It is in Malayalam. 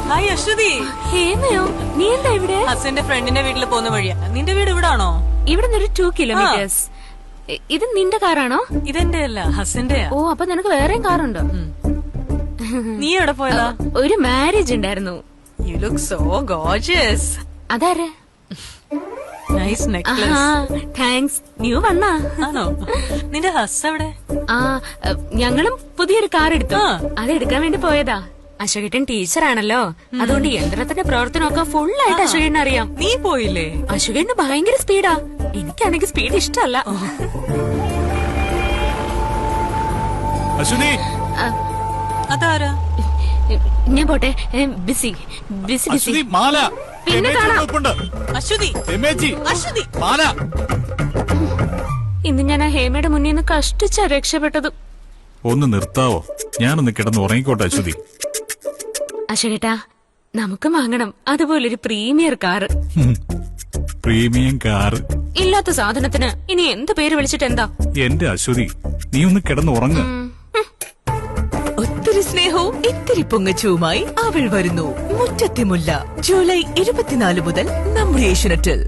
ഹായ് അശ്വതി. ഹേമയോ, നീ എന്താ ഇവിടെ? ഹസന്റെ ഫ്രണ്ടിന്റെ വീട്ടിൽ പോകുന്ന വഴിയാ. നിന്റെ വീട് ഇവിടാണോ? ഇവിടെ നിന്ന് 2 കിലോമീറ്റേഴ്സ്. ഇത് നിന്റെ കാറാണോ? ഇതെന്റെ അല്ല, ഹസന്റെയാ. ഓ, അപ്പൊ നിനക്ക് വേറെയും കാറുണ്ടോ? നീ എവിടെ പോയതാ? ഒരു മാരേജ് ഉണ്ടായിരുന്നു. You look so gorgeous. അതാരെ? Nice necklace. താങ്ക്സ്. നീ വന്നാ? ആണോ? നിന്റെ ഹസ് എവിടെ? ഞങ്ങളും പുതിയൊരു കാർ എടുത്തു. അതെടുക്കാൻ വേണ്ടി പോയതാ. അശോകേട്ടൻ ടീച്ചറാണല്ലോ, അതുകൊണ്ട് യന്ത്രത്തിന്റെ പ്രവർത്തനമൊക്കെ ഫുള്ളായിട്ട് അശോകേട്ടൻ അറിയാം. നീ പോയില്ലേ? അശോകേട്ടന് ഭയങ്കര സ്പീഡാ. എനിക്കാണെങ്കിൽ സ്പീഡ് ഇഷ്ടമല്ല. അതാരാ? ഞാൻ പോട്ടെ, ബിസി ബിസി ബിസി. പിന്നെ കാണാം. അശ്വതി, അശ്വതി. ഇന്ന് ഞാൻ ആ ഹേമയുടെ മുന്നിൽ നിന്ന് കഷ്ടിച്ചാ രക്ഷപ്പെട്ടത്. ഒന്ന് നിർത്താവോ? ഞാനൊന്ന് കിടന്ന് ഉറങ്ങിക്കോട്ടെ അശ്വതി. അശോകേട്ടാ, നമുക്ക് വാങ്ങണം അതുപോലൊരു പ്രീമിയർ കാറ്. പ്രീമിയം കാറ് ഇല്ലാത്ത സാധനത്തിന് ഇനി എന്ത് പേര് വിളിച്ചിട്ട് എന്താ? എന്റെ അശ്വതി, നീ ഒന്ന് കിടന്ന് ഉറങ്ങ. ഒത്തിരി സ്നേഹവും ഇത്തിരി പൊങ്ങച്ചവുമായി അവൾ വരുന്നു. മുറ്റത്തെ മുല്ല. ജൂലൈ 24 മുതൽ നമ്മുടെ ഏഷ്യനെറ്റിൽ.